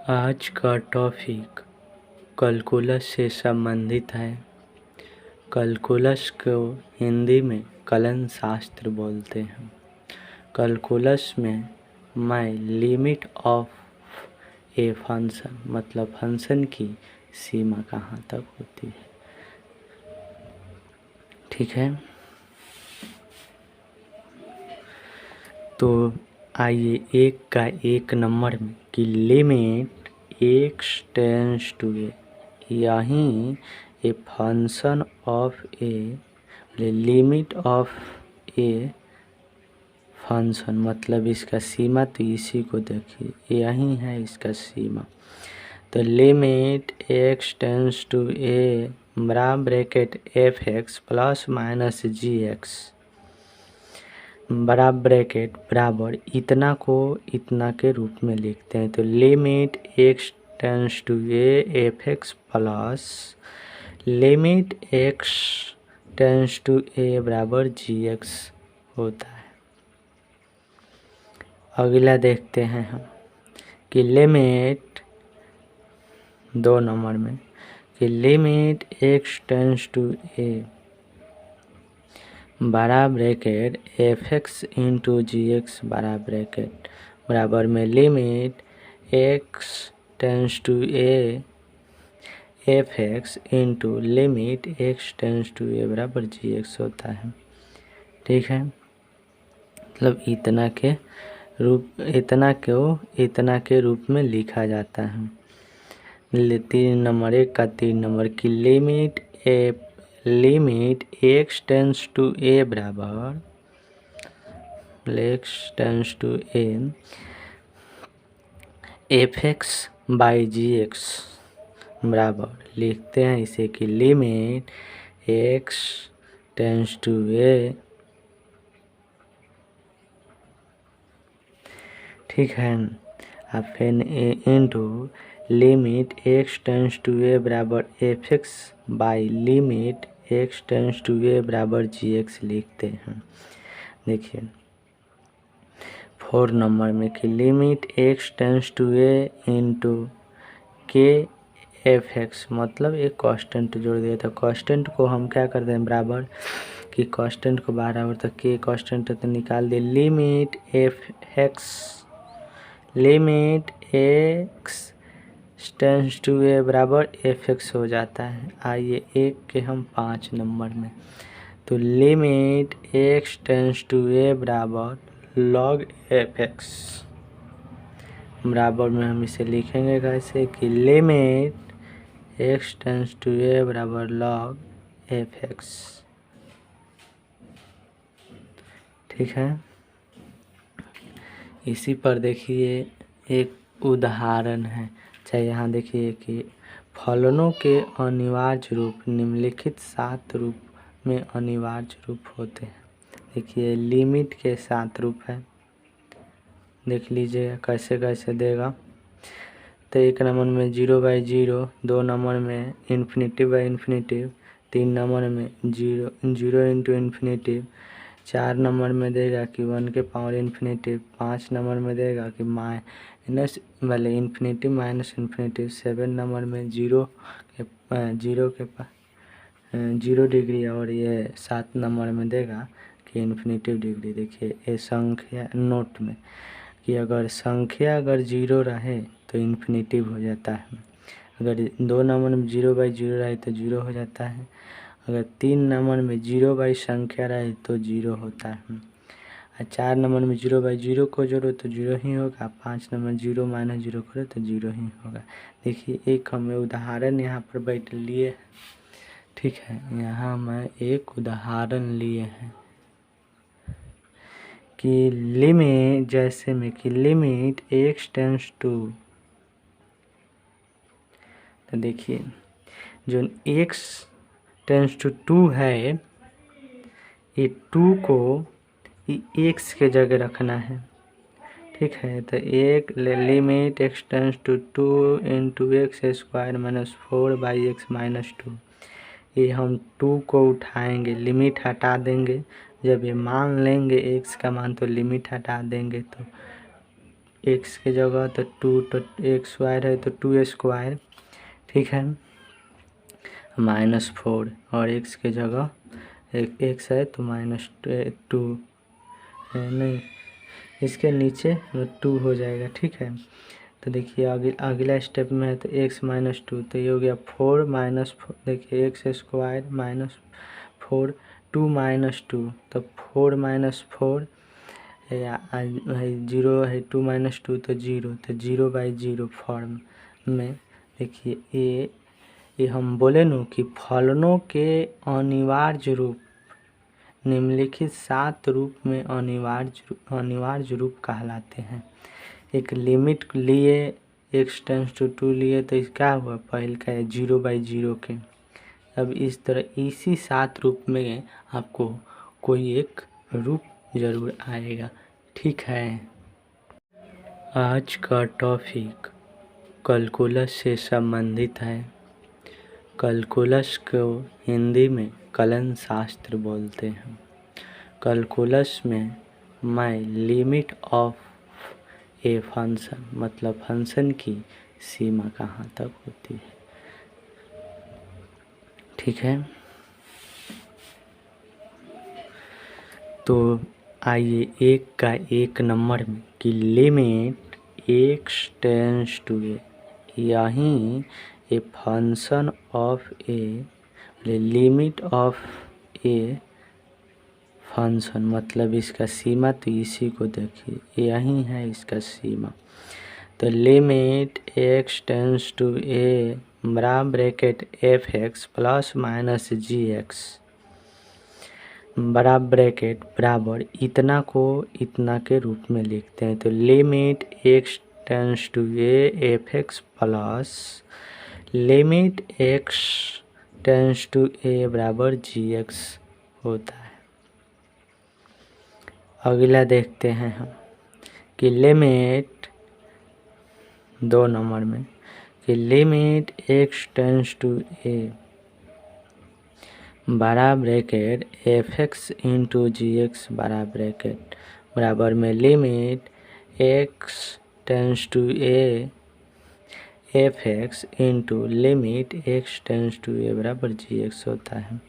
आज का topic calculus से संबंधित है। कैलकुलस को हिंदी में कलन शास्त्र बोलते हैं। कैलकुलस में मैं लिमिट ऑफ ए फंक्शन मतलब फंक्शन की सीमा कहाँ तक होती है, ठीक है। तो आइए एक का एक नंबर में कि लिमिट एक्स टेंस टू ए, यहीं a function of A, limit of a function मतलब इसका सीमा, तो इसी को देखिए, यही है इसका सीमा। तो limit x tends to a bracket F x plus minus g x बड़ा ब्रैकेट बराबर इतना को इतना के रूप में लिखते हैं। तो limit x tends to A F x plus limit x tends to A बराबर जी एक्स होता है। अगला देखते हैं हम कि लिमिट 2 नंबर में कि limit x tends to A बड़ा bracket F X into G x बड़ा ब्रैकेट बराबर में limit x tends to A F X into limit x tends to A बराबर जी एक्स होता है, ठीक है। मतलब इतना के रूप में लिखा जाता है। 3 नंबर, एक का 3 नंबर की limit x tends to A बराबर X tends to A F X by G X बराबर लिखते हैं इसे कि limit x tends to A, ठीक है। अब फिर into limit x tends to A बराबर F X by limit x tends to A बराबर जी एक्स लिखते हैं। देखिए 4 नंबर में कि limit x tends to a into k f x मतलब एक कांस्टेंट जोड़ दिया था। कांस्टेंट को हम क्या करते हैं बराबर कि कांस्टेंट को बराबर तक के कांस्टेंट तो निकाल दे। Limit x tends to A बराबर एफ एक्स हो जाता है। आइए एक के हम 5 नंबर में, तो limit x tends to A बराबर लॉग एफ एक्स बराबर में हम इसे लिखेंगे कैसे कि limit x tends to A बराबर लॉग एफ एक्स, ठीक है। इसी पर देखिए एक उदाहरण है, चाहे यहाँ देखिए कि फलनों के अनिवार्य रूप निम्नलिखित 7 रूप में अनिवार्य रूप होते हैं। देखिए लिमिट के 7 रूप है, देख लीजिए कैसे कैसे देगा। तो 1 नंबर में 0/0, 2 नंबर में इन्फिनिटिव/इन्फिनिटिव, 3 नंबर में 0 इंटू इन्फिनिटिव, 4 नंबर में देगा कि 1 के पावर इन्फिनिटिव, 5 नंबर में देगा कि माइनस वाले इन्फिनिटिव माइनस इन्फिनिटिव, 7 नंबर में 0 डिग्री, और ये 7 नंबर में देगा कि इन्फिनिटिव डिग्री। देखिए ये संख्या नोट में कि अगर संख्या 0 रहे तो इन्फिनिटिव हो जाता है। अगर 2 नंबर में 0/0 रहे तो 0 हो जाता है। अगर 3 नंबर में 0 बाई संख्या रहे तो 0 होता है। और 4 नंबर में 0/0 को जोड़ो तो 0 ही होगा। 5 नंबर 0 माइनस 0 करो तो 0 ही होगा। देखिए एक हमें उदाहरण यहाँ पर बैठ लिए, ठीक है। यहाँ मैं एक उदाहरण लिए हैं कि लिमिट जैसे में कि लिमिट एक्स टेंस टू, तो देखिए जो एक्स टेंस टू 2 है, ये 2 को एक्स के जगह रखना है, ठीक है। तो एक limit x tends to 2 into x square minus 4/x minus 2, ये हम 2 को उठाएंगे, लिमिट हटा देंगे। जब ये मान लेंगे एक्स का मान तो लिमिट हटा देंगे तो एक्स के जगह तो 2, तो एक्स स्क्वायर है तो 2 स्क्वायर, ठीक है, -4, और एक्स के जगह एक एक्स है तो -2 नहीं, इसके नीचे 2 हो जाएगा, ठीक है। तो देखिए अगला स्टेप में है तो x-2, तो ये हो गया 4 -4, देखिए एक्स स्क्वायर -4, 2 -2, तो 4 -4 है 0 है, 2 -2 तो 0, तो 0/0 फॉर्म में। देखिए ये हम बोले न कि फलनों के अनिवार्य रूप निम्नलिखित 7 रूप में अनिवार्य रूप कहलाते हैं। एक लिमिट लिए x → 2 लिए तो क्या हुआ, पहले का है 0/0 के। अब इस तरह इसी 7 रूप में आपको कोई एक रूप जरूर आएगा, ठीक है। आज का टॉपिक कैलकुलस से संबंधित है। कैलकुलस को हिंदी में कलन शास्त्र बोलते हैं। कैलकुलस में मैं लिमिट ऑफ ए फंक्शन, मतलब फंक्शन की सीमा कहाँ तक होती है, ठीक है। तो आइए एक नंबर में कि लिमिट x → a, यहीं a function of A, limit of a function मतलब इसका सीमा, तो इसी को देखिए यही है इसका सीमा। तो लिमिट x → a बराबर ब्रैकेट f(x) ± g(x) बराबर ब्रैकेट बराबर इतना को इतना के रूप में लिखते हैं। तो limit x → a f(x) plus limit x → a बराबर g(x) होता है। अगला देखते हैं हम कि लिमिट 2 नंबर में कि लिमिट x → a बराबर ब्रैकेट f(x) × g(x) बराबर ब्रैकेट बराबर में limit x → a f(x) × limit x → a बराबर g(x) होता है,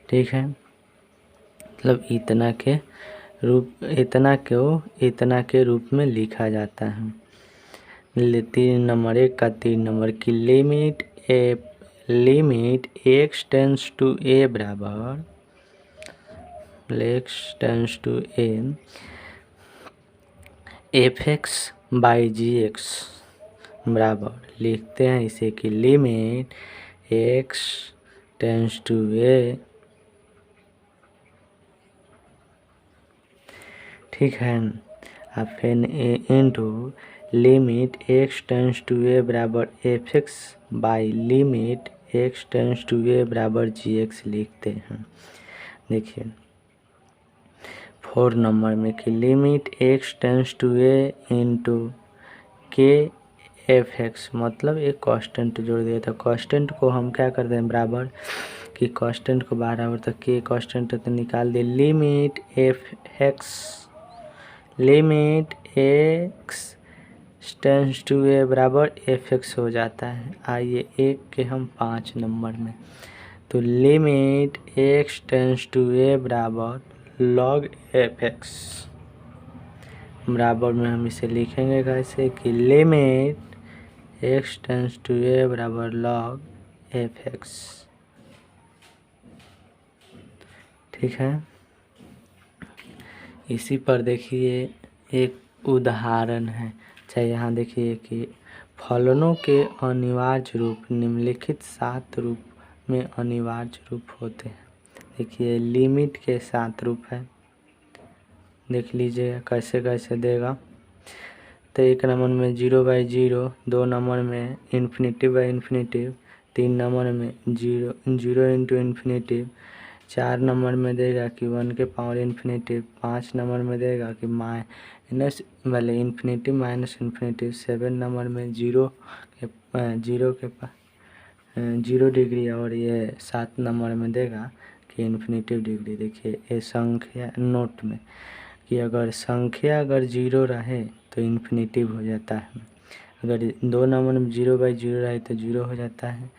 ठीक है। मतलब इतना के रूप में लिखा जाता है। 3 नंबर, एक का 3 नंबर की लिमिट x → a बराबर x → a f(x/g(x) बराबर लिखते हैं इसे कि लिमिट x → a, ठीक है। अब फिर इंटू लिमिट x → a बराबर f(x) लिमिट x → a बराबर g(x) लिखते हैं। देखिए 4 नंबर में कि लिमिट x → a के f(x) मतलब एक कांस्टेंट जोड़ दिया था। कांस्टेंट को हम क्या करते हैं बराबर कि कांस्टेंट को बराबर तक के कांस्टेंट तो निकाल दे। लिमिट x → a बराबर f(x) हो जाता है। आइए एक के हम 5 नंबर में तो लिमिट x → a बराबर log f(x) बराबर में हम इसे लिखेंगे कैसे कि लिमिट x → a बराबर log f(x), ठीक है। इसी पर देखिए एक उदाहरण है। अच्छा यहाँ देखिए कि फलनों के अनिवार्य रूप निम्नलिखित 7 रूप में अनिवार्य रूप होते हैं। देखिए लिमिट के 7 रूप है, देख लीजिए कैसे कैसे देगा। तो 1 नंबर में 0/0, 2 नंबर में ∞/∞, 3 नंबर में 0 × ∞, 4 नंबर में देगा कि 1 के पावर ∞, 5 नंबर में देगा कि माइनस वाले ∞, 7 नंबर में 0 डिग्री, और ये 7 नंबर में देगा कि ∞ डिग्री। देखिए ये संख्या नोट में कि अगर संख्या अगर जीरो रहे तो इन्फिनेटिव हो जाता है, अगर 2 नंबर में 0/0 रहे तो जीरो हो जाता है,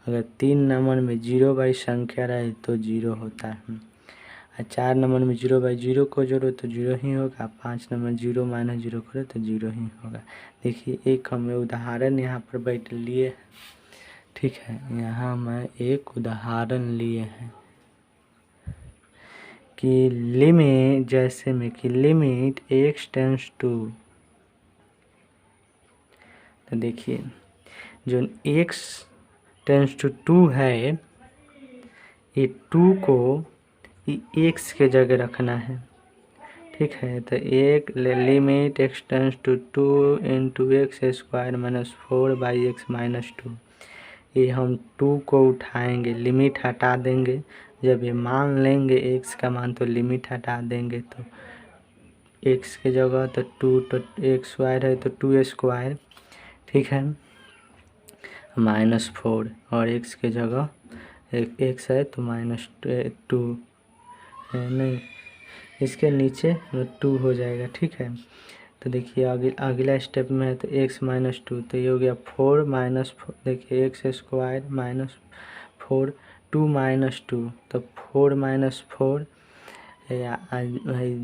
अगर 3 नंबर में 0 संख्या रहे तो जीरो होता है, और 4 नंबर में 0/0 को जोड़ो तो जीरो ही होगा, 5 नंबर 0 - 0 करो तो जीरो ही होगा। देखिए एक हमें उदाहरण यहाँ पर बैठ लिए, ठीक है, यहाँ मैं एक उदाहरण लिए हैं कि लिमिट, जैसे में कि लिमिट x टेंस टू, तो देखिए जो x टेंस टू 2 है, ये 2 को x के जगह रखना है, ठीक है। तो एक limit x tends to 2 into x² - 4/x - 2, ये हम 2 को उठाएंगे, लिमिट हटा देंगे, जब ये मान लेंगे x का मान तो लिमिट हटा देंगे, तो x के जगह तो 2, तो x² है तो 2² ठीक है, -4, और x के जगह x है तो -2 नहीं, इसके नीचे 2 हो जाएगा, ठीक है। तो देखिए अगला स्टेप में है तो x - 2, तो ये हो गया 4 - 4, देखिए x² - 4, 2 - 2, तो 4 - 4 है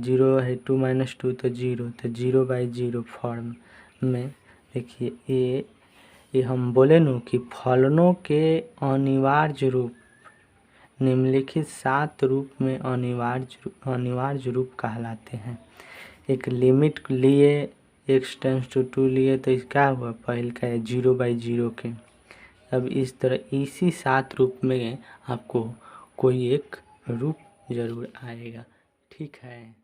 0 है, 2 - 2 तो 0, तो 0/0 फॉर्म में। देखिए ये हम बोले न कि फलनों के अनिवार्य रूप निम्नलिखित 7 रूप में अनिवार्य रूप कहलाते हैं। एक लिमिट लिए, x टेंस टू 2 लिए, तो इसका हुआ पहले का है 0/0 के। अब इस तरह इसी 7 रूप में आपको कोई एक रूप जरूर आएगा, ठीक है।